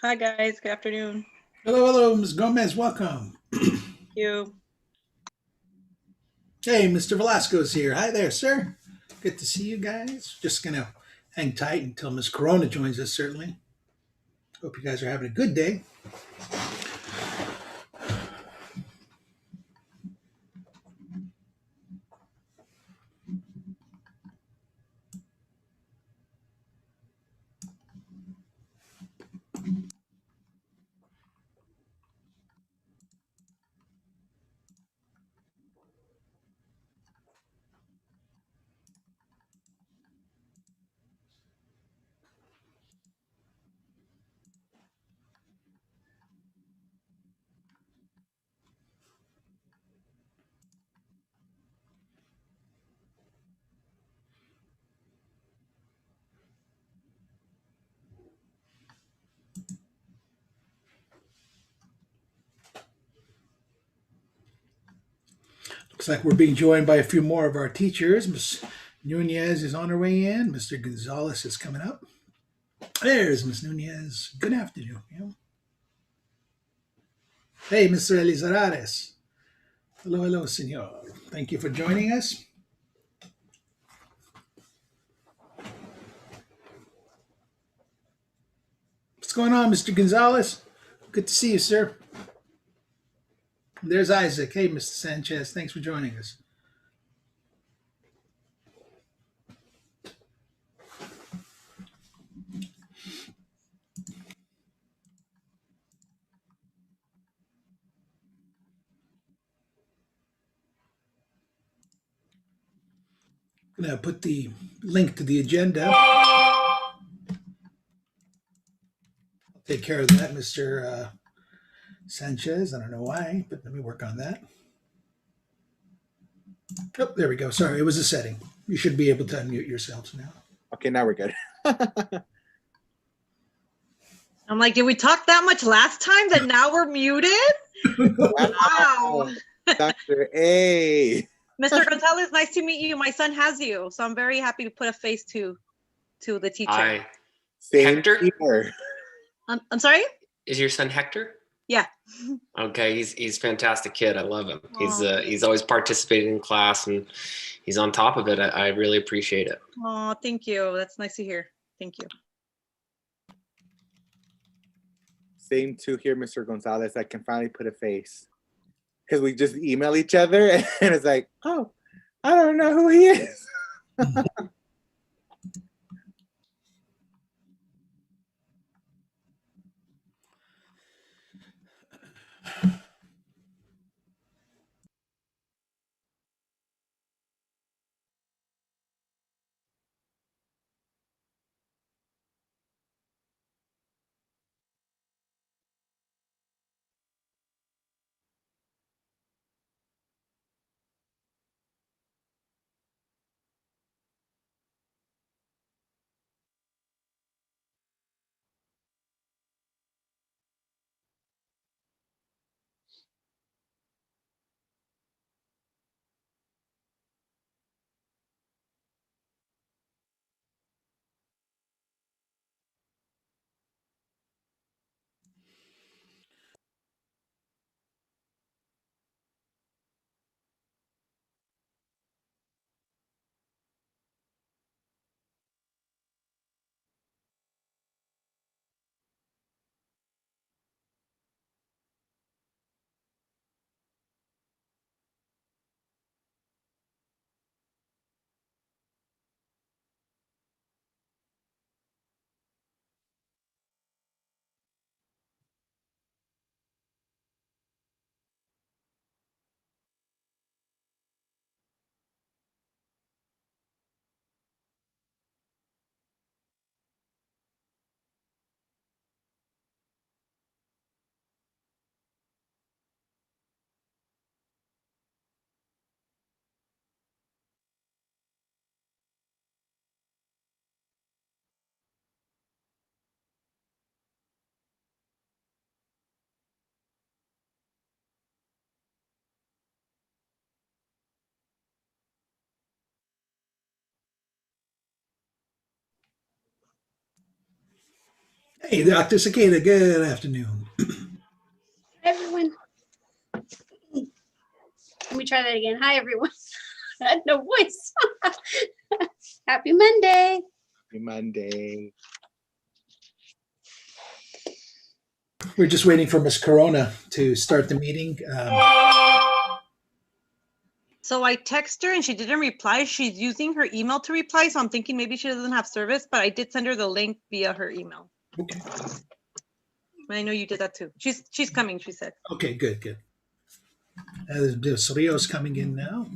Hi guys, good afternoon. Hello, Ms. Gomez. Welcome. You. Hey, Mr. Velasco's here. Hi there, sir. Good to see you guys. Just gonna hang tight until Miss Corona joins us. Certainly. Hope you guys are having a good day. Looks like we're being joined by a few more of our teachers. Miss Nunez is on her way in. Mr. Gonzalez is coming up. There's Miss Nunez. Good afternoon. Hey, Mr. Elizarares. Hello, senor. Thank you for joining us. What's going on, Mr. Gonzalez? Good to see you, sir. There's Isaac. Hey, Mr. Sanchez. Thanks for joining us. I'm going to put the link to the agenda. Take care of that, Mr. Sanchez. I don't know why, but let me work on that. Oh, there we go. Sorry, it was a setting. You should be able to unmute yourselves now. Okay, now we're good. I'm like, did we talk that much last time that now we're muted? Wow. Dr. A. Mr. Gonzalez, nice to meet you. My son has you, so I'm very happy to put a face to the teacher. Hi. Same Hector? here. I'm sorry? Is your son Hector? Yeah. Okay, he's a fantastic kid. I love him. Aw. He's always participating in class and he's on top of it. I really appreciate it. Oh, thank you. That's nice to hear. Thank you. Same too here, Mr. Gonzalez. I can finally put a face. Because we just email each other and it's like, oh, I don't know who he is. Hey, Dr. Cicada, good afternoon. Hi, everyone. Let me try that again. Hi, everyone. I had no voice. Happy Monday. Happy Monday. We're just waiting for Miss Corona to start the meeting. So I text her and she didn't reply. She's using her email to reply. So I'm thinking maybe she doesn't have service, but I did send her the link via her email. Okay. I know you did that too. She's coming, she said. Okay, good. There's Rios coming in now.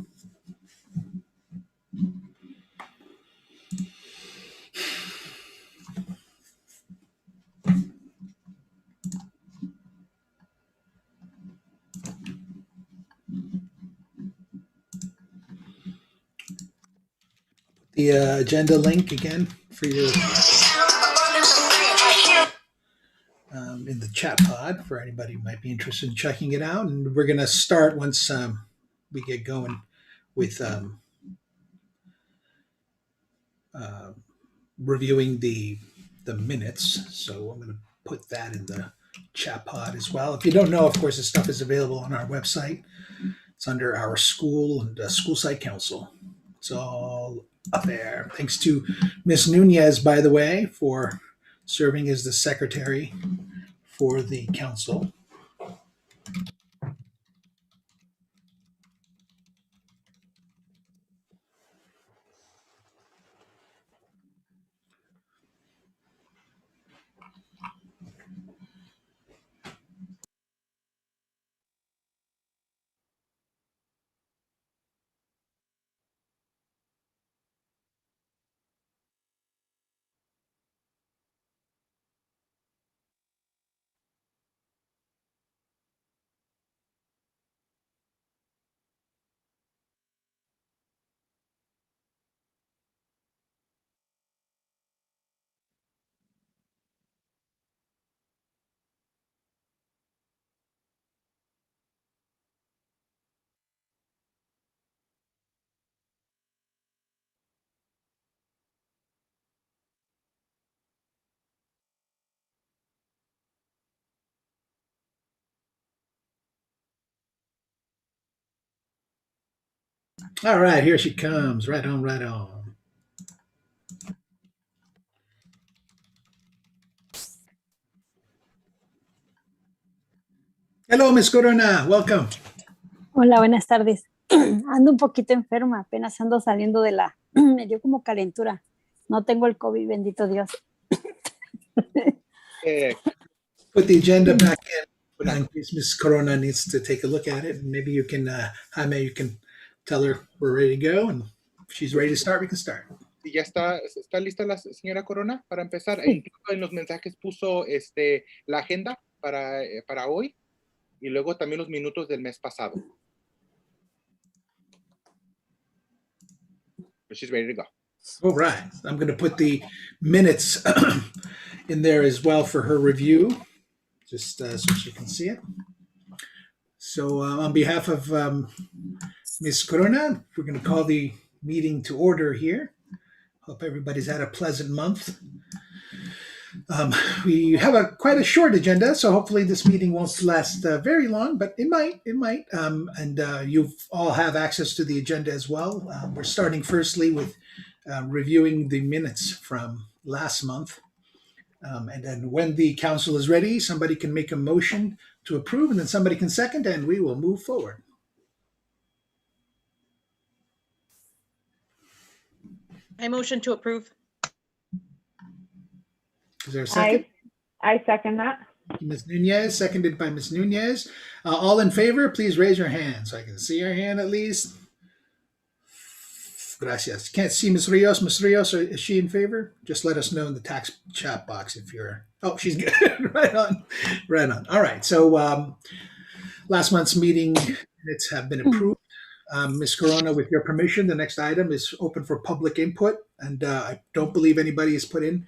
The agenda link again for your in the chat pod for anybody who might be interested in checking it out. And we're going to start once we get going with reviewing the minutes. So I'm going to put that in the chat pod as well. If you don't know, of course, this stuff is available on our website. It's under our school and school site council. It's all up there. Thanks to Miss Nunez, by the way, for serving as the secretary for the council. All right, here she comes. Right on, right on. Hello, Miss Corona. Welcome. Hola, buenas tardes. Ando un poquito enferma, apenas ando saliendo de la... Me dio como calentura. No tengo el COVID, bendito Dios. Put the agenda back in case Miss Corona needs to take a look at it. And maybe you can, Jaime, you can tell her we're ready to go. And if she's ready to start, we can start. ¿Y ya está lista la señora Corona para empezar? Sí. Incluso en los mensajes puso la agenda para hoy y luego también los minutos del mes pasado. But she's ready to go. All right. I'm going to put the minutes in there as well for her review, just so she can see it. So on behalf of Ms. Corona, we're going to call the meeting to order here. Hope everybody's had a pleasant month. We have quite a short agenda, so hopefully this meeting won't last very long, but it might. And you all have access to the agenda as well. We're starting firstly with reviewing the minutes from last month. And then when the council is ready, somebody can make a motion to approve, and then somebody can second, and we will move forward. I motion to approve. Is there a second? I second that. Ms. Nunez, seconded by Ms. Nunez. All in favor, please raise your hand so I can see your hand at least. Gracias. Can't see Ms. Rios. Ms. Rios, is she in favor? Just let us know in the tax chat box if you're... Oh, she's good. Right on. All right. So last month's meeting minutes have been approved. Ms. Corona, with your permission, the next item is open for public input. And I don't believe anybody is put in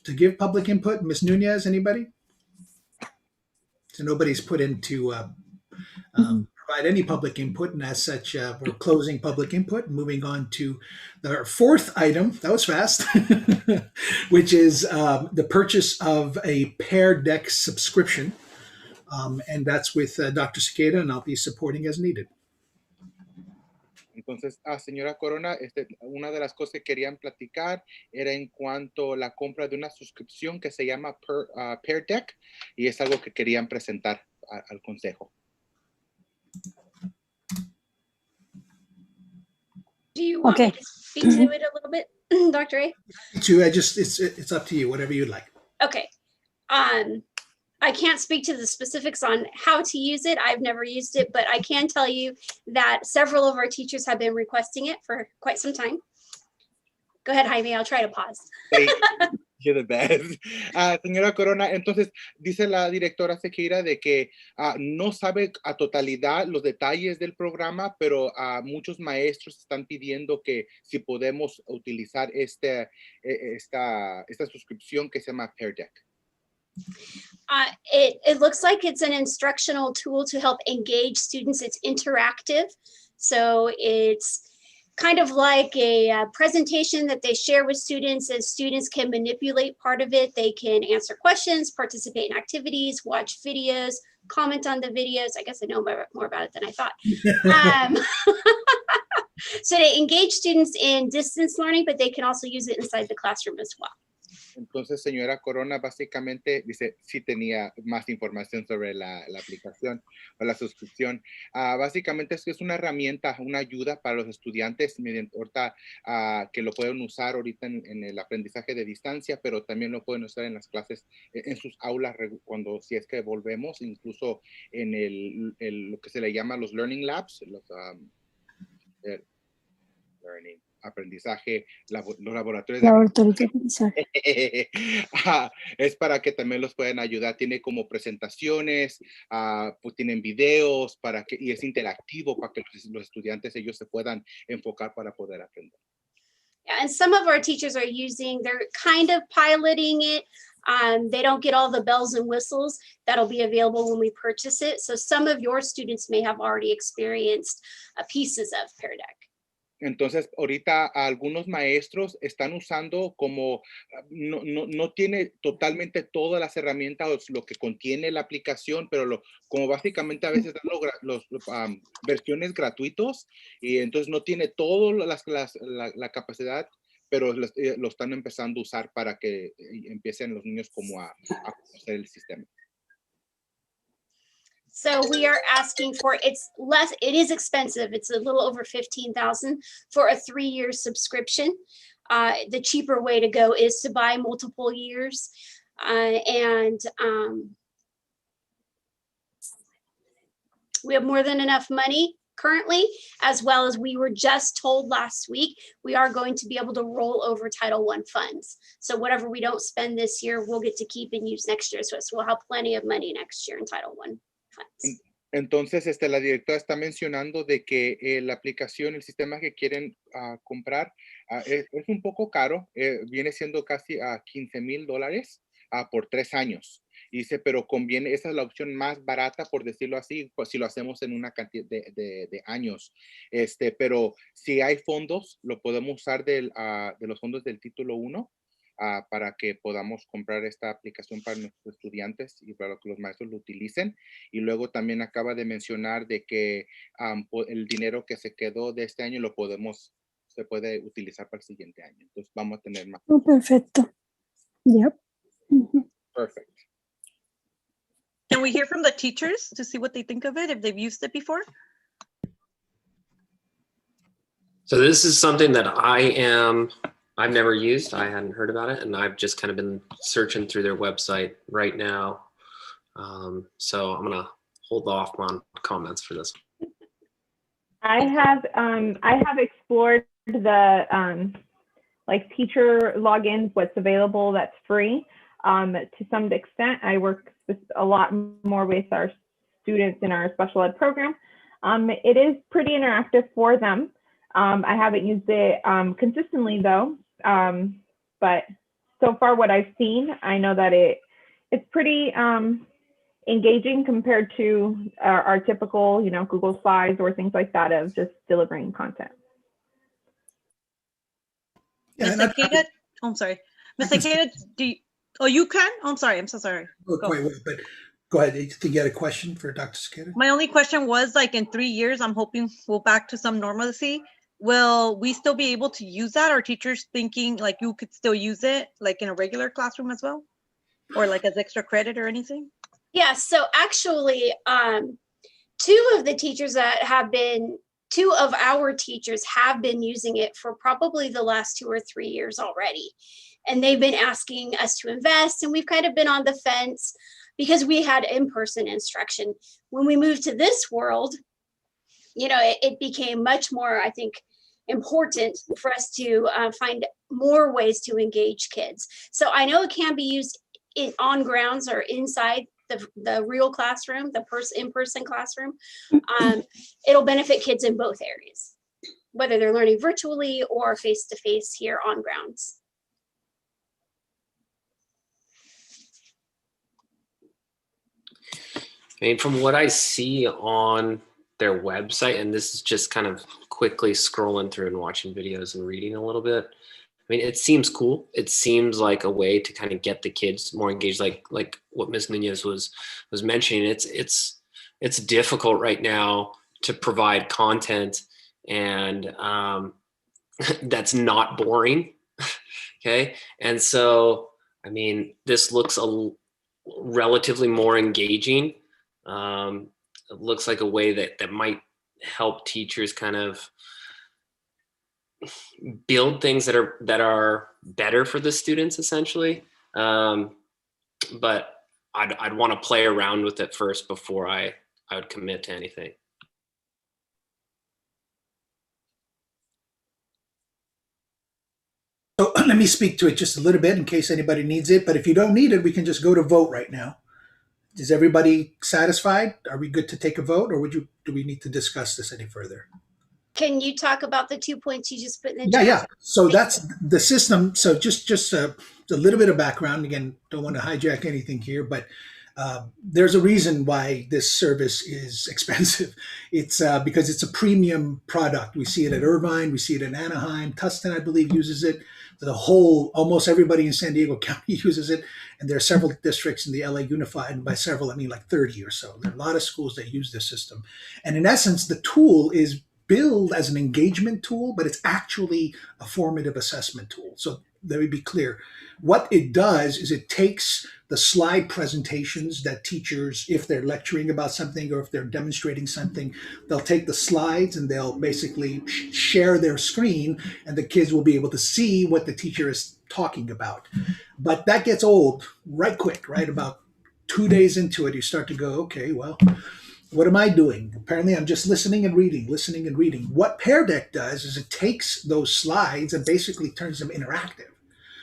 to give public input. Ms. Nunez, anybody? So nobody's put in to provide any public input, and as such, we're closing public input and moving on to our fourth item. That was fast, which is the purchase of a Pear Deck subscription. And that's with Dr. Cicada, and I'll be supporting as needed. Entonces, señora Corona, una de las cosas que querían platicar era en cuanto a la compra de una suscripción que se llama Pear Deck, y es algo que querían presentar al consejo. Do you want me to speak to it a little bit, Dr. A? It's up to you, whatever you'd like. Okay. I can't speak to the specifics on how to use it. I've never used it, but I can tell you that several of our teachers have been requesting it for quite some time. Go ahead, Jaime, I'll try to pause. You're the best. Señora Corona, entonces dice la directora Sequeira de que no sabe a totalidad los detalles del programa, pero muchos maestros están pidiendo que si podemos utilizar esta suscripción que se llama Pear Deck. It looks like it's an instructional tool to help engage students. It's interactive. So it's kind of like a presentation that they share with students, and students can manipulate part of it. They can answer questions, participate in activities, watch videos, comment on the videos. I guess I know more about it than I thought. So they engage students in distance learning, but they can also use it inside the classroom as well. Entonces, señora Corona, básicamente dice, sí tenía más información sobre la aplicación o la suscripción. Básicamente es una herramienta, una ayuda para los estudiantes mediante ahorita que lo pueden usar ahorita en el aprendizaje de distancia, pero también lo pueden usar en las clases, en sus aulas, si es que volvemos, incluso en lo que se le llama los learning labs, aprendizaje, los laboratorios de aprendizaje. Es para que también los puedan ayudar. Tiene como presentaciones, pues tienen videos y es interactivo para que los estudiantes ellos se puedan enfocar para poder aprender. Yeah, and some of our teachers are they're kind of piloting it. They don't get all the bells and whistles that'll be available when we purchase it. So some of your students may have already experienced pieces of Pear Deck. Entonces, ahorita algunos maestros están usando como, no tiene totalmente todas las herramientas, lo que contiene la aplicación, pero como básicamente a veces dan los versiones gratuitos, y entonces no tiene toda la capacidad, pero lo están empezando a usar para que empiecen los niños como a conocer el sistema. So we are asking for, it is expensive. It's a little over $15,000 for a 3-year subscription. The cheaper way to go is to buy multiple years. We have more than enough money currently, as well as we were just told last week, we are going to be able to roll over Title I funds. So whatever we don't spend this year, we'll get to keep and use next year. So we'll have plenty of money next year in Title I. Entonces, la directora está mencionando de que la aplicación, el sistema que quieren comprar es un poco caro, viene siendo casi $15,000 por 3 años. Y dice, pero conviene, esa es la opción más barata, por decirlo así, pues, si lo hacemos en una cantidad de años. Pero si hay fondos, lo podemos usar de los fondos del título 1. Para que podamos comprar esta aplicación para nuestros estudiantes y para que los maestros lo utilicen. Y luego también acaba de mencionar de que el dinero que se quedó de este año se puede utilizar para el siguiente año. Entonces vamos a tener más. Oh, perfecto. Yep. Perfect. Can we hear from the teachers to see what they think of it, if they've used it before? So this is something that I've never used. I hadn't heard about it, and I've just kind of been searching through their website right now. So I'm gonna hold off on comments for this. I have explored the like teacher logins, what's available that's free. To some extent, I work a lot more with our students in our special ed program. It is pretty interactive for them. I haven't used it consistently though, but so far what I've seen, I know that it's pretty engaging compared to our typical, Google Slides or things like that of just delivering content. Miss and Akita, oh, I'm sorry. Miss Akita, you can? Oh, I'm sorry. I'm so sorry. wait, but go ahead. You think you had a question for Dr. Cicada? My only question was, like, in 3 years, I'm hoping we'll back to some normalcy. Will we still be able to use that? Are teachers thinking like you could still use it like in a regular classroom as well? Or like as extra credit or anything? Yeah, so actually, two of our teachers have been using it for probably the last 2 or 3 years already. And they've been asking us to invest, and we've kind of been on the fence because we had in-person instruction. When we moved to this world, it became much more, I think, important for us to find more ways to engage kids. So I know it can be used on grounds or inside the real classroom, the in-person classroom. It'll benefit kids in both areas, whether they're learning virtually or face-to-face here on grounds. I mean, from what I see on their website, and this is just kind of quickly scrolling through and watching videos and reading a little bit. I mean, it seems cool. It seems like a way to kind of get the kids more engaged, like what Ms. Nunez was mentioning. It's difficult right now to provide content and that's not boring. Okay, and so I mean, this looks relatively more engaging. It looks like a way that might help teachers kind of build things that are better for the students, essentially. But I'd want to play around with it first before I would commit to anything. So let me speak to it just a little bit in case anybody needs it. But if you don't need it, we can just go to vote right now. Is everybody satisfied? Are we good to take a vote, or do we need to discuss this any further? Can you talk about the 2 points you just put in the Yeah, chat? yeah. So that's the system. So just a little bit of background. Again, don't want to hijack anything here, but there's a reason why this service is expensive. It's because it's a premium product. We see it at Irvine, we see it in Anaheim. Tustin, I believe, uses it. Almost everybody in San Diego County uses it. And there are several districts in the LA Unified, and by several, I mean like 30 or so. There are a lot of schools that use this system. And in essence, the tool is billed as an engagement tool, but it's actually a formative assessment tool. So let me be clear. What it does is it takes the slide presentations that teachers, if they're lecturing about something or if they're demonstrating something, they'll take the slides and they'll basically share their screen, and the kids will be able to see what the teacher is talking about. But that gets old right quick, right? About 2 days into it, you start to go, okay, well, what am I doing? Apparently, I'm just listening and reading. What Pear Deck does is it takes those slides and basically turns them interactive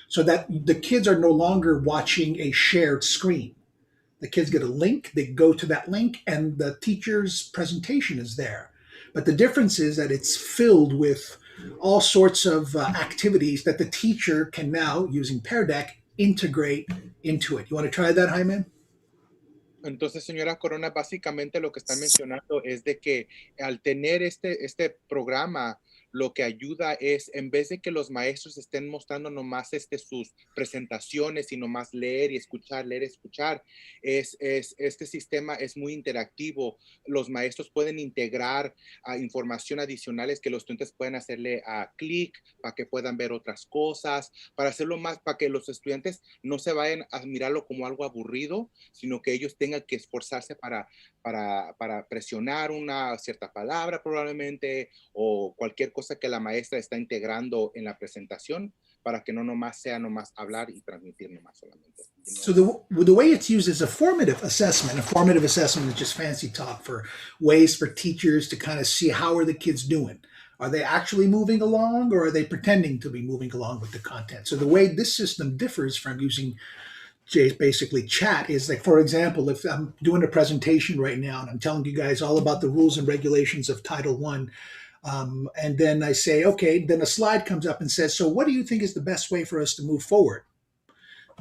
so that the kids are no longer watching a shared screen. The kids get a link, they go to that link, and the teacher's presentation is there. But the difference is that it's filled with all sorts of activities that the teacher can now, using Pear Deck, integrate into it. You want to try that, Jaime? Entonces, señora Corona, básicamente lo que están mencionando es de que al tener este programa, lo que ayuda es, en vez de que los maestros estén mostrando nomás sus presentaciones y nomás leer y escuchar, este sistema es muy interactivo. Los maestros pueden integrar información adicionales que los estudiantes pueden hacerle clic para que puedan ver otras cosas, para hacerlo más, para que los estudiantes no se vayan a mirarlo como algo aburrido, sino que ellos tengan que esforzarse para presionar una cierta palabra probablemente, o cualquier cosa que la maestra está integrando en la presentación, para que no nomás sea nomás hablar y transmitir nomás solamente. So the way it's used is a formative assessment. A formative assessment is just fancy talk for ways for teachers to kind of see how are the kids doing. Are they actually moving along, or are they pretending to be moving along with the content? So the way this system differs from using basically chat is like, for example, if I'm doing a presentation right now and I'm telling you guys all about the rules and regulations of Title I, and then I say, okay, then a slide comes up and says, so what do you think is the best way for us to move forward?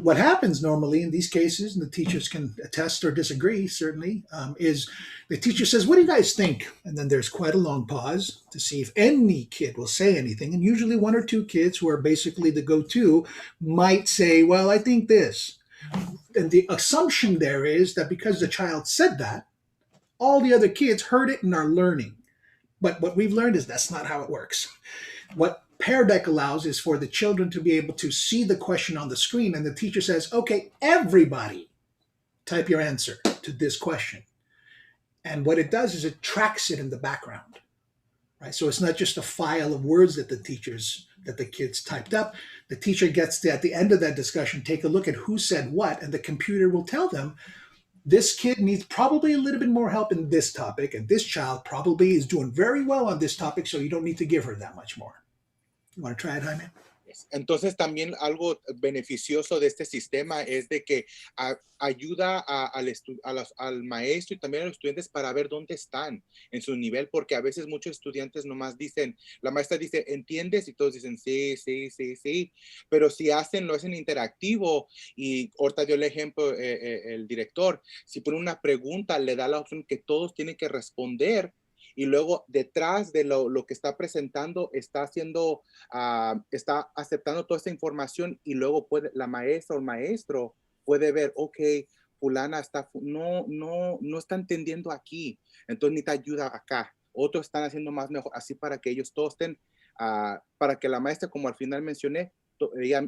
what happens normally in these cases, and the teachers can attest or disagree, certainly, is the teacher says, "What do you guys think?" And then there's quite a long pause to see if any kid will say anything. And usually one or two kids who are basically the go-to might say, "Well, I think this." And the assumption there is that because the child said that, all the other kids heard it and are learning. But what we've learned is that's not how it works. What Pear Deck allows is for the children to be able to see the question on the screen, and the teacher says, "Okay, everybody type your answer to this question." And what it does is it tracks it in the background, right? So it's not just a file of words that the kids typed up. The teacher gets to, at the end of that discussion, take a look at who said what, and the computer will tell them, this kid needs probably a little bit more help in this topic, and this child probably is doing very well on this topic, so you don't need to give her that much more. You want to try it, Jaime? Entonces también algo beneficioso de este sistema es de que ayuda al maestro y también a los estudiantes para ver dónde están en su nivel, porque a veces muchos estudiantes nomás dicen, la maestra dice, ¿entiendes? Y todos dicen, sí, sí, sí, sí, pero si lo hacen interactivo, y ahorita dio el ejemplo el director, si pone una pregunta, le da la opción que todos tienen que responder, y luego detrás de lo que está presentando está haciendo, está aceptando toda esta información, y luego la maestra o el maestro puede ver, ok, fulana no está entendiendo aquí, entonces necesita ayuda acá. Otros están haciendo más mejor, así para que ellos todos estén, para que la maestra, como al final mencioné,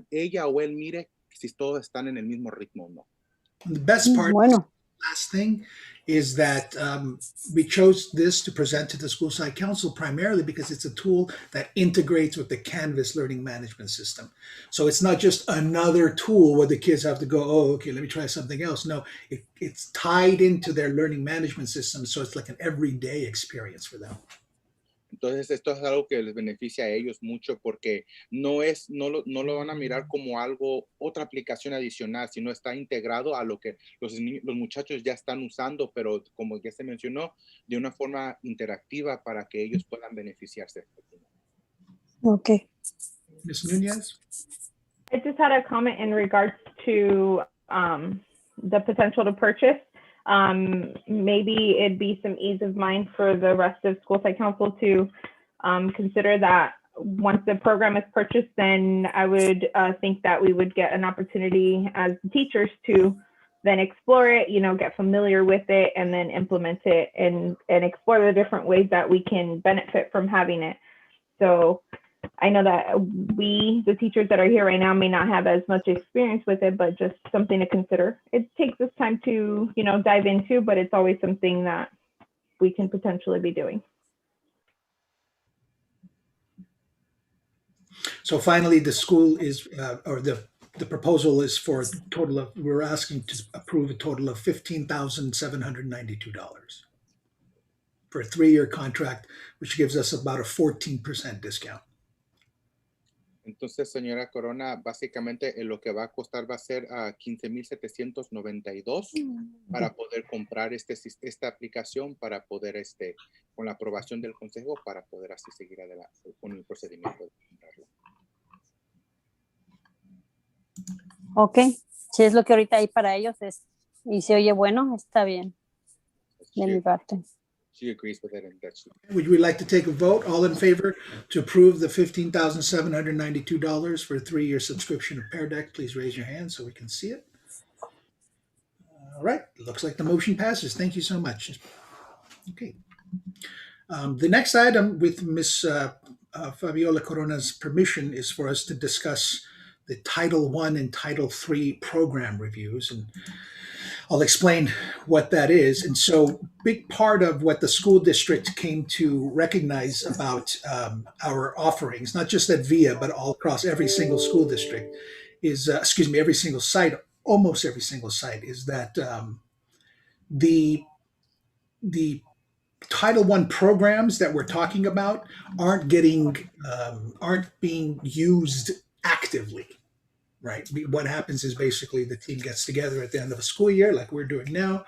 ella o él mire si todos están en el mismo ritmo o no. The best part, last thing, is that we chose this to present to the school site council primarily because it's a tool that integrates with the Canvas learning management system. So it's not just another tool where the kids have to go, oh, okay, let me try something else. No, it's tied into their learning management system, so it's like an everyday experience for them. Entonces esto es algo que les beneficia a ellos mucho, porque no lo van a mirar como otra aplicación adicional, sino está integrado a lo que los muchachos ya están usando, pero como ya se mencionó, de una forma interactiva para que ellos puedan beneficiarse. Okay. Ms. Nunez? I just had a comment in regards to the potential to purchase. Maybe it'd be some ease of mind for the rest of school site council to consider that once the program is purchased, then I would think that we would get an opportunity as teachers to then explore it, get familiar with it, and then implement it and explore the different ways that we can benefit from having it. So I know that we, the teachers that are here right now, may not have as much experience with it, but just something to consider. It takes us time to, dive into, but it's always something that we can potentially be doing. So finally, the school is, or the proposal is for a total of, we're asking to approve a total of $15,792 for a 3-year contract, which gives us about a 14% discount. Entonces, señora Corona, básicamente lo que va a costar va a ser $15,792 para poder comprar esta aplicación, para poder, con la aprobación del consejo, para poder así seguir adelante con el procedimiento de comprarlo. Ok, si es lo que ahorita hay para ellos y se oye bueno, está bien de mi parte. She agrees with it, and that's. Would we like to take a vote? All in favor to approve the $15,792 for a 3-year subscription of Pear Deck? Please raise your hand so we can see it. All right, looks like the motion passes. Thank you so much. Okay. The next item, with Ms. Fabiola Corona's permission, is for us to discuss the Title I and Title III program reviews, and I'll explain what that is. And so, big part of what the school district came to recognize about our offerings, not just at VIA, but all across every single school district, is, every single site, almost every single site, is that the Title I programs that we're talking about aren't being used actively. Right. What happens is basically the team gets together at the end of a school year, like we're doing now.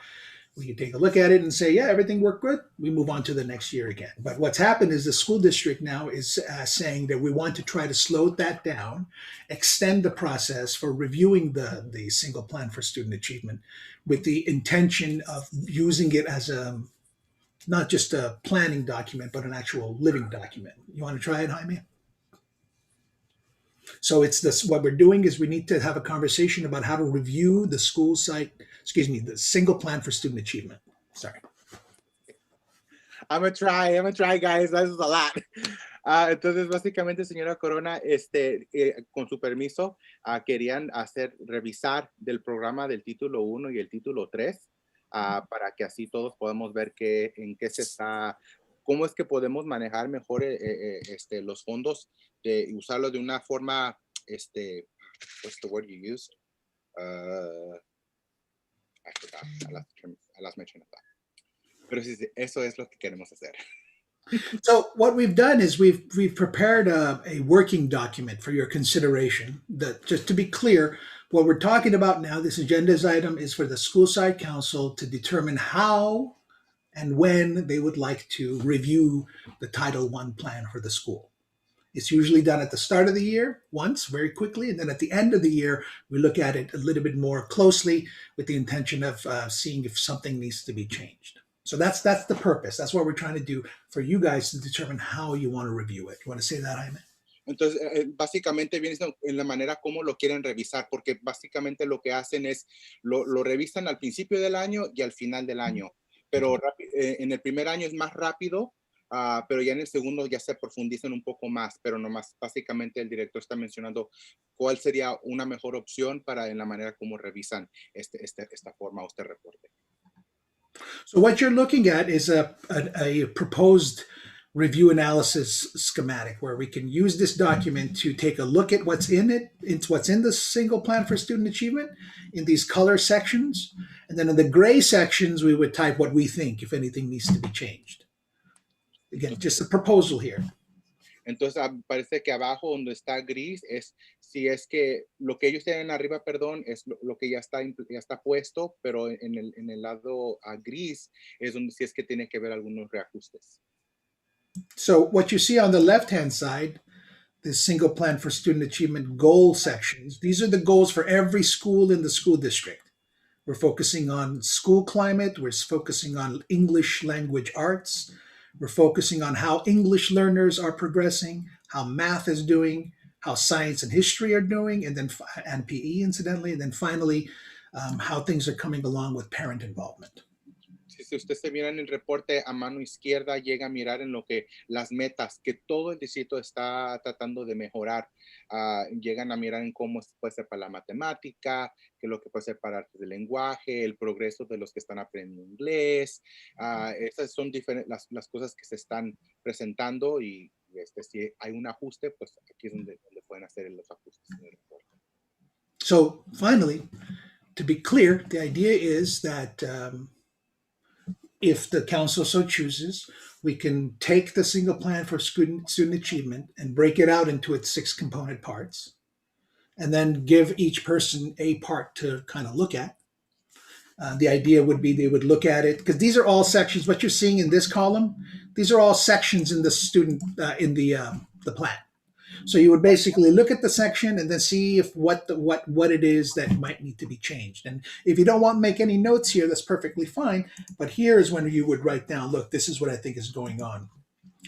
We can take a look at it and say, yeah, everything worked good. We move on to the next year again. But what's happened is the school district now is saying that we want to try to slow that down, extend the process for reviewing the single plan for student achievement with the intention of using it as a not just a planning document, but an actual living document. You want to try it, Jaime? So it's this, what we're doing is we need to have a conversation about how to review the school site, the single plan for student achievement. Sorry. I'm gonna try, guys. This is a lot. Entonces, básicamente, señora Corona, con su permiso, querían revisar del programa del título 1 y el título 3, para que así todos podamos ver en qué se está, cómo es que podemos manejar mejor los fondos, usarlo de una forma, what's the word you use? I forgot. I lost my train of thought. Pero sí, eso es lo que queremos hacer. So what we've done is we've prepared a working document for your consideration. That, just to be clear, what we're talking about now, this agenda's item is for the school side council to determine how and when they would like to review the Title I plan for the school. It's usually done at the start of the year once, very quickly, and then at the end of the year, we look at it a little bit more closely with the intention of seeing if something needs to be changed. So that's the purpose. That's what we're trying to do for you guys to determine how you want to review it. You want to say that, Jaime? Entonces, básicamente viene en la manera como lo quieren revisar, porque básicamente lo que hacen es, lo revisan al principio del año y al final del año. Pero en el primer año es más rápido, pero ya en el segundo ya se profundizan un poco más, pero nomás básicamente el director está mencionando cuál sería una mejor opción para en la manera como revisan esta forma o este reporte. So what you're looking at is a proposed review analysis schematic where we can use this document to take a look at what's in it. It's what's in the single plan for student achievement in these color sections. And then in the gray sections, we would type what we think, if anything needs to be changed. Again, just a proposal here. Entonces parece que abajo donde está gris es si es que lo que ellos tienen arriba, perdón, es lo que ya está puesto, pero en el lado gris es donde sí es que tiene que ver algunos reajustes. So what you see on the left-hand side, the single plan for student achievement goal sections, these are the goals for every school in the school district. We're focusing on school climate, we're focusing on English language arts, we're focusing on how English learners are progressing, how math is doing, how science and history are doing, and PE, incidentally, and then finally, how things are coming along with parent involvement. Si usted se mira en el reporte a mano izquierda, llega a mirar en lo que las metas que todo el distrito está tratando de mejorar. Llegan a mirar en cómo puede ser para la matemática, que lo que puede ser para artes de lenguaje, el progreso de los que están aprendiendo inglés. Esas son diferentes las cosas que se están presentando y si hay un ajuste, pues aquí es donde pueden hacer los ajustes en el reporte. So finally, to be clear, the idea is that if the council so chooses, we can take the single plan for student achievement and break it out into its 6 component parts, and then give each person a part to kind of look at. The idea would be they would look at it, because these are all sections. What you're seeing in this column, these are all sections in the student in the plan. So you would basically look at the section and then see if what it is that might need to be changed. And if you don't want to make any notes here, that's perfectly fine. But here is when you would write down, look, this is what I think is going on.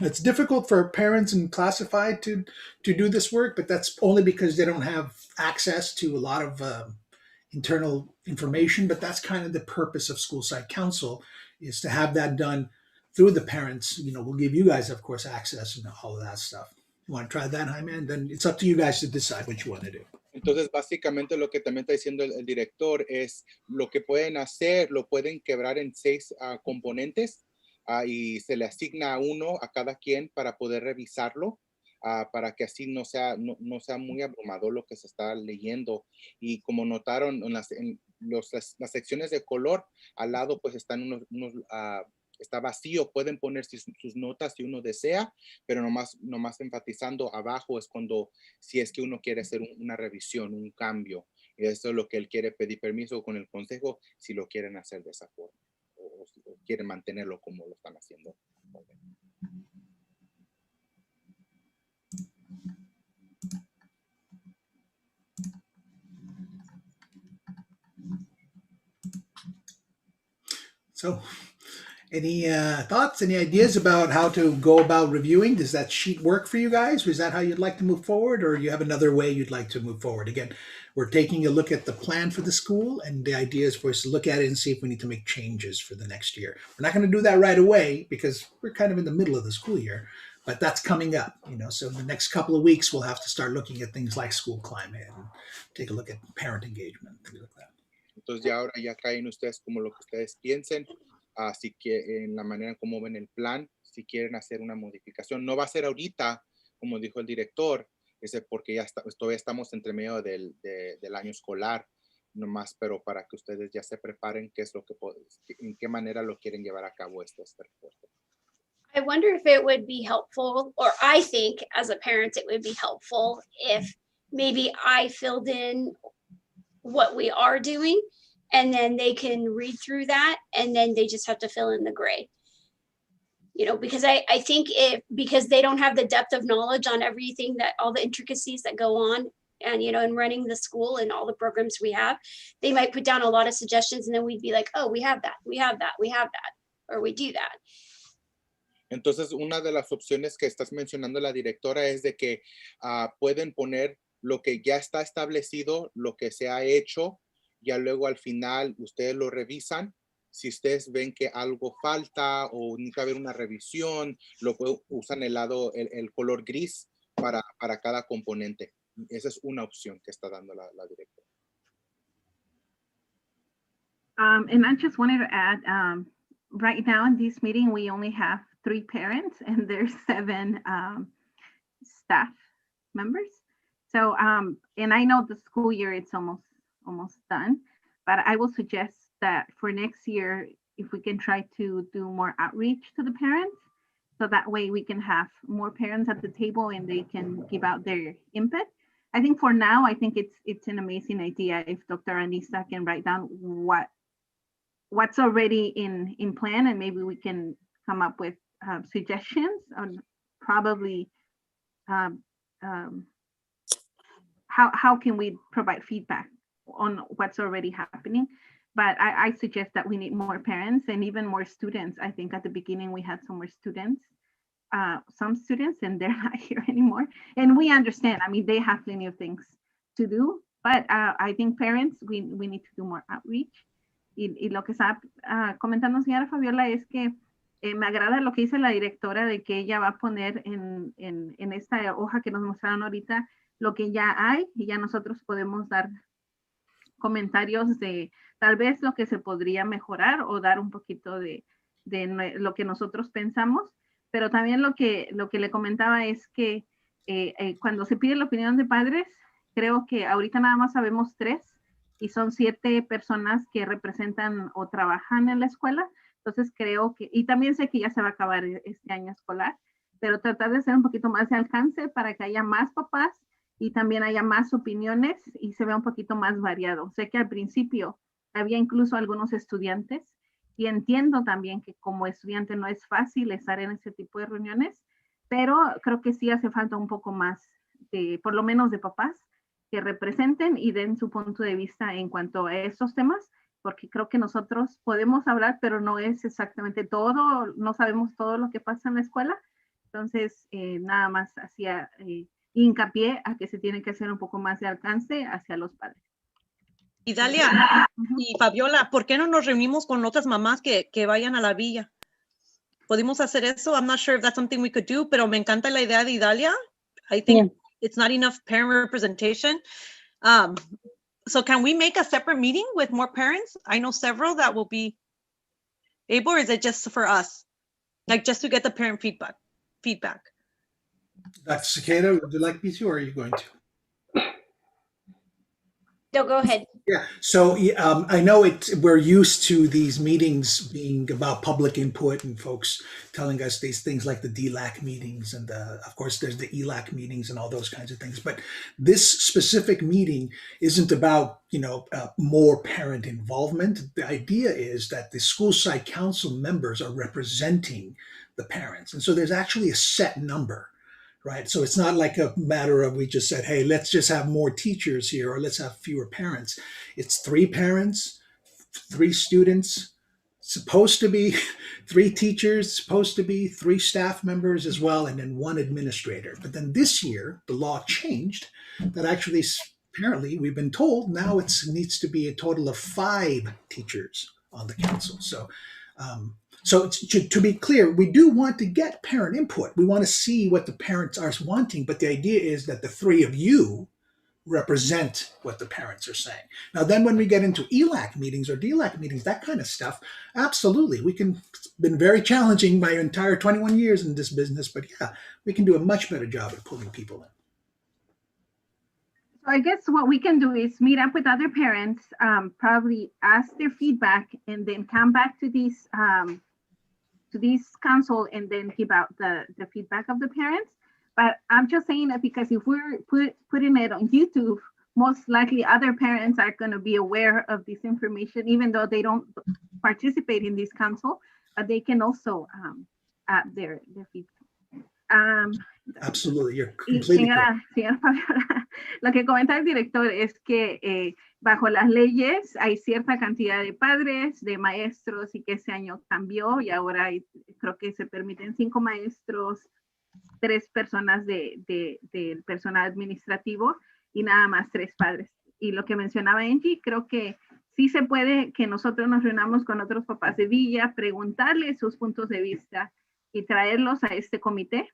It's difficult for parents and classified to do this work, but that's only because they don't have access to a lot of internal information. But that's kind of the purpose of school site council, is to have that done through the parents. You know, we'll give you guys, of course, access and all of that stuff. You want to try that, Jaime? And then it's up to you guys to decide what you want to do. Entonces, básicamente lo que también está diciendo el director es lo que pueden hacer, lo pueden quebrar en 6 componentes y se le asigna uno a cada quien para poder revisarlo, para que así no sea muy abrumador lo que se está leyendo. Y como notaron en las secciones de color, al lado pues están está vacío, pueden poner sus notas si uno desea, pero nomás enfatizando abajo es cuando, si es que uno quiere hacer una revisión, un cambio. Y eso es lo que él quiere pedir permiso con el consejo, si lo quieren hacer de esa forma. quieren mantenerlo como lo están haciendo. So, any thoughts, any ideas about how to go about reviewing? Does that sheet work for you guys? Is that how you'd like to move forward, or you have another way you'd like to move forward? Again, we're taking a look at the plan for the school, and the idea is for us to look at it and see if we need to make changes for the next year. We're not going to do that right away because we're kind of in the middle of the school year, but that's coming up, you know. So in the next couple of weeks, we'll have to start looking at things like school climate and take a look at parent engagement, things like that. Entonces ya ahora ya caen ustedes como lo que ustedes piensen, así que en la manera como ven el plan, si quieren hacer una modificación. No va a ser ahorita, como dijo el director, porque todavía estamos entre medio del año escolar, nomás, pero para que ustedes ya se preparen qué es lo que en qué manera lo quieren llevar a cabo este reporte. I wonder if it would be helpful, or I think as a parent, it would be helpful if maybe I filled in what we are doing, and then they can read through that, and then they just have to fill in the gray. You know, because I think because they don't have the depth of knowledge on everything, that all the intricacies that go on, and, you know, in running the school and all the programs we have, they might put down a lot of suggestions, and then we'd be like, oh, we have that, or we do that. Entonces, una de las opciones que estás mencionando la directora es de que pueden poner lo que ya está establecido, lo que se ha hecho, ya luego al final ustedes lo revisan. Si ustedes ven que algo falta o necesita haber una revisión, usan el color gris para cada componente. Esa es una opción que está dando la directora. And I just wanted to add, right now in this meeting, we only have 3 parents and there's 7 staff members. So, and I know the school year, it's almost done, but I will suggest that for next year, if we can try to do more outreach to the parents, so that way we can have more parents at the table and they can give out their input. I think for now, I think it's an amazing idea if Dr. Anissa can write down what's already in plan, and maybe we can come up with suggestions on probably how can we provide feedback on what's already happening. But I suggest that we need more parents and even more students. I think at the beginning we had some more students, some students, and they're not here anymore. And we understand, I mean, they have plenty of things to do, but I think parents, we need to do more outreach. Y lo que está comentando señora Fabiola es que me agrada lo que dice la directora de que ella va a poner en esta hoja que nos mostraron ahorita lo que ya hay, y ya nosotros podemos dar comentarios de tal vez lo que se podría mejorar o dar un poquito de lo que nosotros pensamos, pero también lo que le comentaba es que cuando se pide la opinión de padres, creo que ahorita nada más sabemos 3 y son 7 personas que representan o trabajan en la escuela. Entonces creo que, y también sé que ya se va a acabar este año escolar, pero tratar de hacer un poquito más de alcance para que haya más papás y también haya más opiniones y se vea un poquito más variado. Sé que al principio había incluso algunos estudiantes, y entiendo también que como estudiante no es fácil estar en ese tipo de reuniones, pero creo que sí hace falta un poco más por lo menos de papás que representen y den su punto de vista en cuanto a estos temas, porque creo que nosotros podemos hablar, pero no es exactamente todo, no sabemos todo lo que pasa en la escuela. Entonces, nada más hacía hincapié a que se tiene que hacer un poco más de alcance hacia los padres. Y Dalia y Fabiola, ¿por qué no nos reunimos con otras mamás que vayan a la villa? ¿Podemos hacer eso? I'm not sure if that's something we could do, pero me encanta la idea de Idalia. I think it's not enough parent representation. So can we make a separate meeting with more parents? I know several that will be able, or is it just for us? Like just to get the parent feedback? Dr. Cicada, would you like me to, or are you going to? No, go ahead. Yeah. So I know we're used to these meetings being about public input and folks telling us these things like the DLAC meetings and of course there's the ELAC meetings and all those kinds of things. But this specific meeting isn't about more parent involvement. The idea is that the school site council members are representing the parents, and so there's actually a set number. Right. So it's not like a matter of we just said, hey, let's just have more teachers here or let's have fewer parents. It's 3 parents, 3 students, supposed to be 3 teachers, supposed to be 3 staff members as well, and then 1 administrator. But then this year, the law changed that actually, apparently, we've been told now it needs to be a total of 5 teachers on the council. So to be clear, we do want to get parent input. We want to see what the parents are wanting, but the idea is that the 3 of you represent what the parents are saying. Now, then when we get into ELAC meetings or DLAC meetings, that kind of stuff, absolutely. It's been very challenging my entire 21 years in this business, but yeah, we can do a much better job at pulling people in. So I guess what we can do is meet up with other parents, probably ask their feedback, and then come back to this council and then give out the feedback of the parents. But I'm just saying that because if we're putting it on YouTube, most likely other parents are going to be aware of this information, even though they don't participate in this council, but they can also add their feedback. Absolutely, you're completely señora Fabiola, lo que comenta el director es que bajo las leyes hay cierta cantidad de padres, de maestros, y que ese año cambió y ahora creo que se permiten 5 maestros, 3 personas del personal administrativo y nada más 3 padres. Y lo que mencionaba Angie, creo que sí se puede que nosotros nos reunamos con otros papás de Villa, preguntarles sus puntos de vista y traerlos a este comité.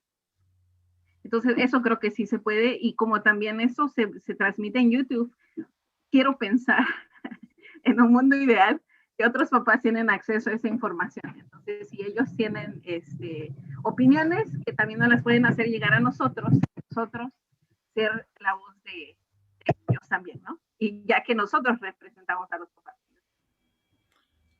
Entonces, eso creo que sí se puede, y como también eso se transmite en YouTube, quiero pensar en un mundo ideal que otros papás tienen acceso a esa información. Entonces, si ellos tienen opiniones, que también nos las pueden hacer llegar a nosotros ser la voz de ellos también, ¿no? Y ya que nosotros representamos a los papás.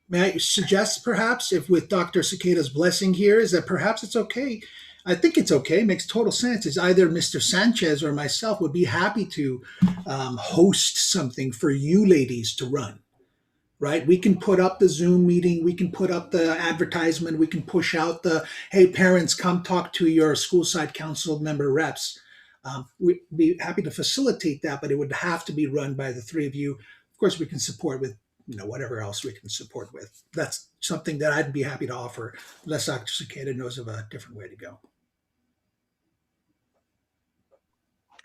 May I suggest perhaps, if with Dr. Ciqueda's blessing here, is that perhaps it's okay. I think it's okay. Makes total sense. It's either Mr. Sanchez or myself would be happy to host something for you ladies to run, right? We can put up the Zoom meeting. We can put up the advertisement. We can push out hey, parents, come talk to your school site council member reps. We'd be happy to facilitate that, but it would have to be run by the 3 of you. Of course, we can support with whatever else we can support with. That's something that I'd be happy to offer, unless Dr. Cicada knows of a different way to go.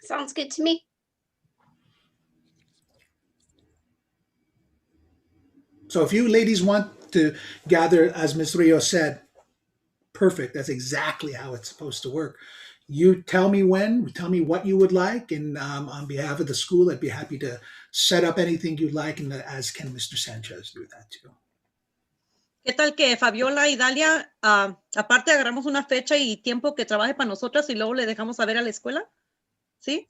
Sounds good to me. So if you ladies want to gather, as Ms. Rios said, perfect. That's exactly how it's supposed to work. You tell me when, tell me what you would like, and on behalf of the school, I'd be happy to set up anything you'd like, and as can Mr. Sanchez do that too. ¿Qué tal que Fabiola y Dalia, aparte agarramos una fecha y tiempo que trabaje para nosotras y luego le dejamos saber a la escuela? ¿Sí?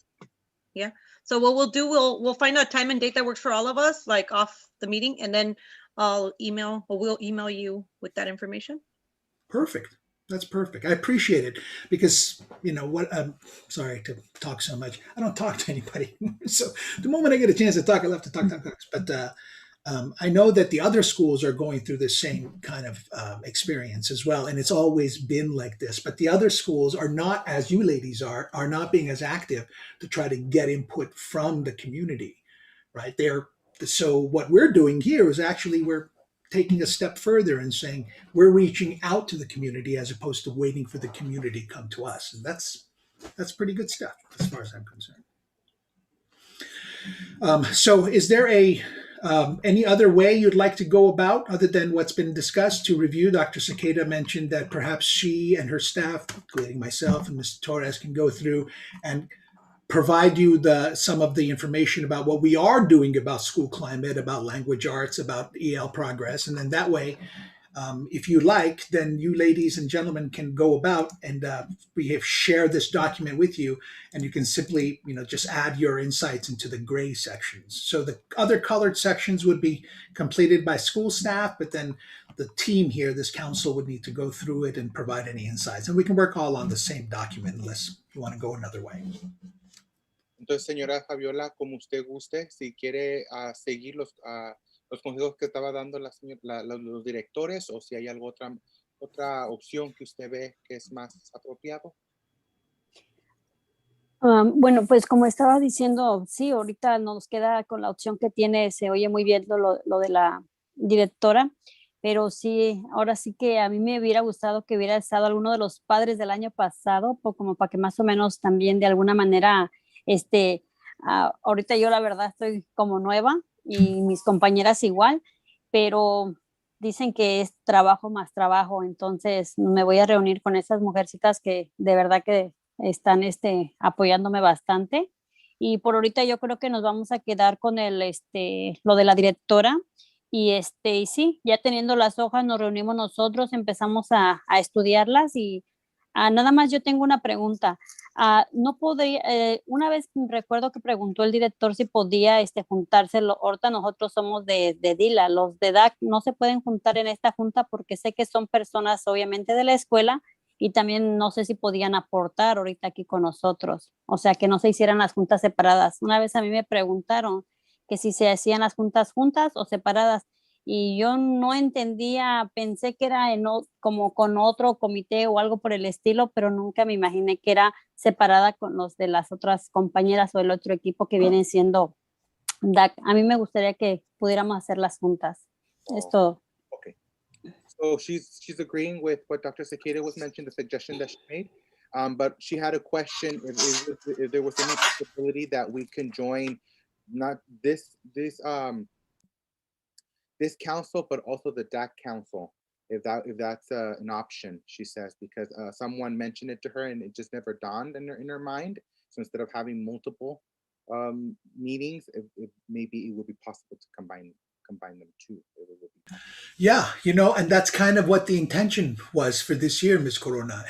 Yeah. So what we'll do, we'll find a time and date that works for all of us, like off the meeting, and then we'll email you with that information. Perfect. That's perfect. I appreciate it because, I'm sorry to talk so much. I don't talk to anybody. So the moment I get a chance to talk, I love to talk. But I know that the other schools are going through the same kind of experience as well. And it's always been like this. But the other schools are not, as you ladies are not being as active to try to get input from the community, right? So what we're doing here is actually we're taking a step further and saying we're reaching out to the community as opposed to waiting for the community to come to us. And that's pretty good stuff as far as I'm concerned. So is there any other way you'd like to go about other than what's been discussed to review? Dr. Cicada mentioned that perhaps she and her staff, including myself and Mr. Torres, can go through and provide you some of the information about what we are doing about school climate, about language arts, about EL progress. And then that way, If you like, then you ladies and gentlemen can go about and we have shared this document with you, and you can simply, just add your insights into the gray sections. So the other colored sections would be completed by school staff, but then the team here, this council, would need to go through it and provide any insights. And we can work all on the same document unless you want to go another way. Entonces, señora Fabiola, como usted guste, si quiere seguir los consejos que estaba dando los directores, o si hay alguna otra opción que usted ve que es más apropiado. Bueno, pues como estaba diciendo, sí, ahorita nos queda con la opción que tiene, se oye muy bien lo de la directora, pero sí, ahora sí que a mí me hubiera gustado que hubiera estado alguno de los padres del año pasado, como para que más o menos también de alguna manera, ahorita yo la verdad estoy como nueva y mis compañeras igual, pero dicen que es trabajo más trabajo, entonces me voy a reunir con esas mujercitas que de verdad que están apoyándome bastante, y por ahorita yo creo que nos vamos a quedar con lo de la directora, y sí, ya teniendo las hojas nos reunimos nosotros, empezamos a estudiarlas, y nada más yo tengo una pregunta. No podría, una vez recuerdo que preguntó el director si podía juntárselo. Ahorita nosotros somos de DILA, los de DAC no se pueden juntar en esta junta porque sé que son personas obviamente de la escuela, y también no sé si podían aportar ahorita aquí con nosotros, o sea, que no se hicieran las juntas separadas. Una vez a mí me preguntaron que si se hacían las juntas o separadas, y yo no entendía, pensé que era como con otro comité o algo por el estilo, pero nunca me imaginé que era separada con los de las otras compañeras o el otro equipo que vienen siendo DAC. A mí me gustaría que pudiéramos hacer las juntas. Es todo. Okay. So she's agreeing with what Dr. Sequeira was mentioning, the suggestion that she made. But she had a question if there was any possibility that we can join not this council, but also the DAC council, if that's an option, she says, because someone mentioned it to her and it just never dawned in her mind. So instead of having multiple meetings, maybe it would be possible to combine them too. Yeah, and that's kind of what the intention was for this year, Ms. Corona.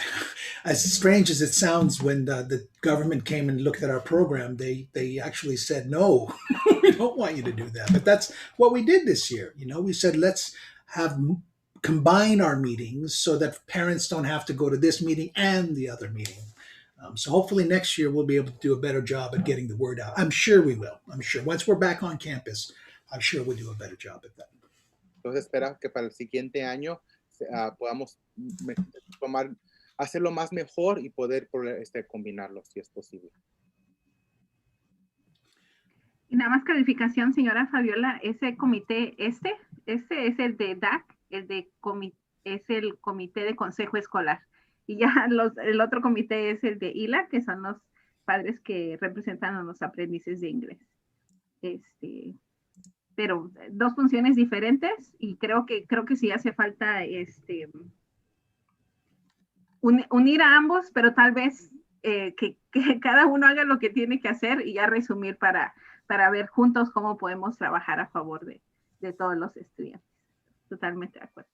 As strange as it sounds, when the government came and looked at our program, they actually said, no, we don't want you to do that. But that's what we did this year. We said, let's combine our meetings so that parents don't have to go to this meeting and the other meeting. So hopefully next year we'll be able to do a better job at getting the word out. I'm sure we will. I'm sure once we're back on campus, I'm sure we'll do a better job at that. Entonces espera que para el siguiente año podamos hacerlo más mejor y poder combinarlo si es posible. Y nada más clarificación, señora Fabiola, ese comité, este es el de DAC, es el comité de consejo escolar. Y ya el otro comité es el de ILA, que son los padres que representan a los aprendices de inglés. Pero dos funciones diferentes, y creo que sí hace falta unir a ambos, pero tal vez que cada uno haga lo que tiene que hacer y ya resumir para ver juntos cómo podemos trabajar a favor de todos los estudiantes. Totalmente de acuerdo.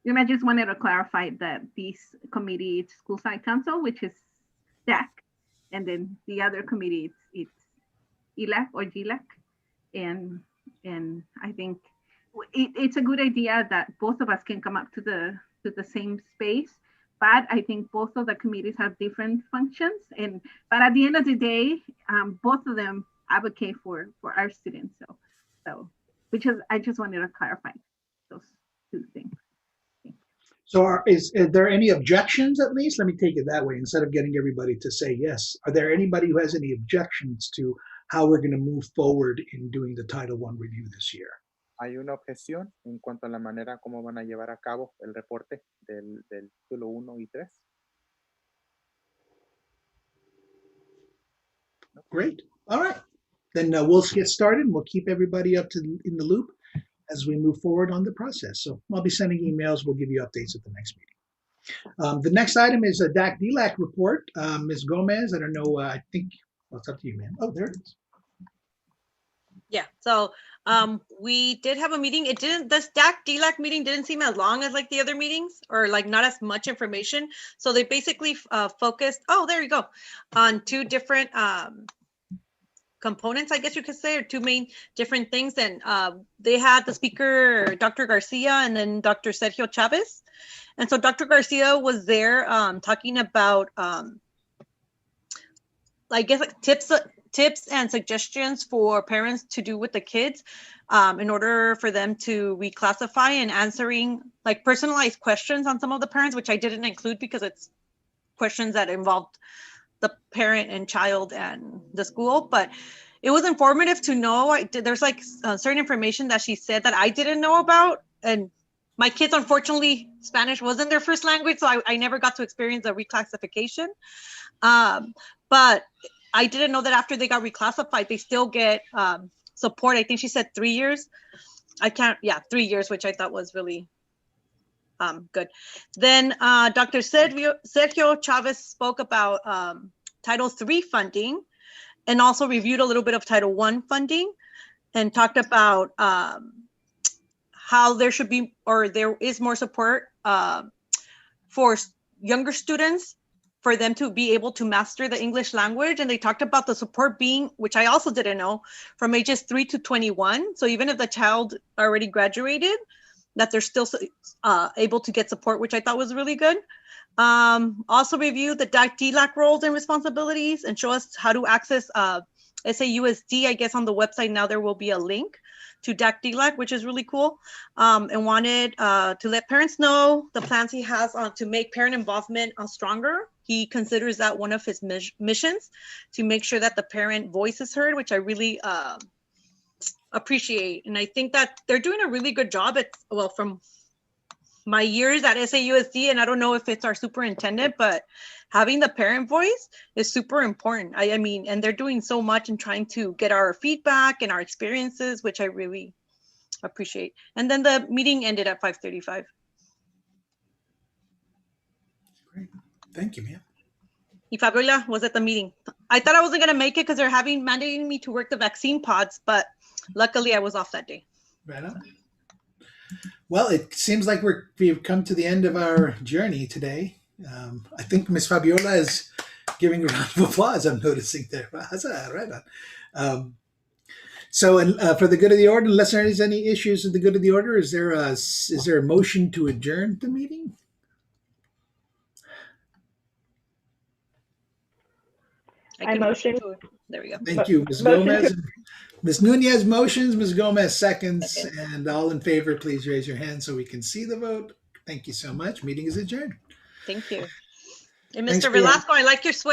And I just wanted to clarify that this committee is School Site Council, which is DAC, and then the other committee it's ILAC or GLAC. And I think it's a good idea that both of us can come up to the same space, but I think both of the committees have different functions. But at the end of the day, both of them advocate for our students. So I just wanted to clarify those two things. So is there any objections, at least? Let me take it that way, instead of getting everybody to say yes. Are there anybody who has any objections to how we're going to move forward in doing the Title I review this year? ¿Hay una objeción en cuanto a la manera como van a llevar a cabo el reporte del título 1 y 3? Great. All right. Then we'll get started. We'll keep everybody in the loop as we move forward on the process. So I'll be sending emails. We'll give you updates at the next meeting. The next item is a DAC-DLAC report. Ms. Gomez, I don't know, I think, well, it's up to you, ma'am. Oh, there it is. Yeah, so we did have a meeting. It didn't, the stack DLAC meeting didn't seem as long as like the other meetings, or like not as much information. So they basically focused, oh, there you go, on two different components, I guess you could say, or two main different things. And they had the speaker, Dr. Garcia, and then Dr. Sergio Chavez. And so Dr. Garcia was there talking about, I guess, like tips and suggestions for parents to do with the kids in order for them to reclassify, and answering like personalized questions on some of the parents, which I didn't include because it's questions that involved the parent and child and the school. But it was informative to know. There's like certain information that she said that I didn't know about. And my kids, unfortunately, Spanish wasn't their first language, so I never got to experience the reclassification. But I didn't know that after they got reclassified, they still get support. I think she said 3 years. 3 years, which I thought was really good. Then Dr. Sergio Chavez spoke about Title III funding, and also reviewed a little bit of Title I funding, and talked about how there should be, or there is more support for younger students, for them to be able to master the English language. And they talked about the support being, which I also didn't know, from ages 3 to 21. So even if the child already graduated, that they're still able to get support, which I thought was really good. Also review the DLAC roles and responsibilities, and show us how to access SAUSD. I guess on the website now there will be a link to DLAC, which is really cool. And wanted to let parents know the plans he has to make parent involvement stronger. He considers that one of his missions, to make sure that the parent voice is heard, which I really appreciate. And I think that they're doing a really good job from my years at SAUSD, and I don't know if it's our superintendent, but having the parent voice is super important. I mean, and they're doing so much in trying to get our feedback and our experiences, which I really appreciate. And then the meeting ended at 5:35. Great. Thank you, ma'am. Y Fabiola was at the meeting. I thought I wasn't going to make it because they're mandating me to work the vaccine pods, but luckily I was off that day. Right on. Well, it seems like we've come to the end of our journey today. I think Miss Fabiola is giving a round of applause. I'm noticing there. Right on. For the good of the order, unless there is any issues with the good of the order, is there a motion to adjourn the meeting? I motion. There we go. Thank you, Ms. Motion Gomez. Ms. Nunez motions, Ms. Gomez seconds, and all in favor, please raise your hand so we can see the vote. Thank you so much. Meeting is adjourned. Thank you. And Thanks Mr. for your- Velasco, I like your sweater.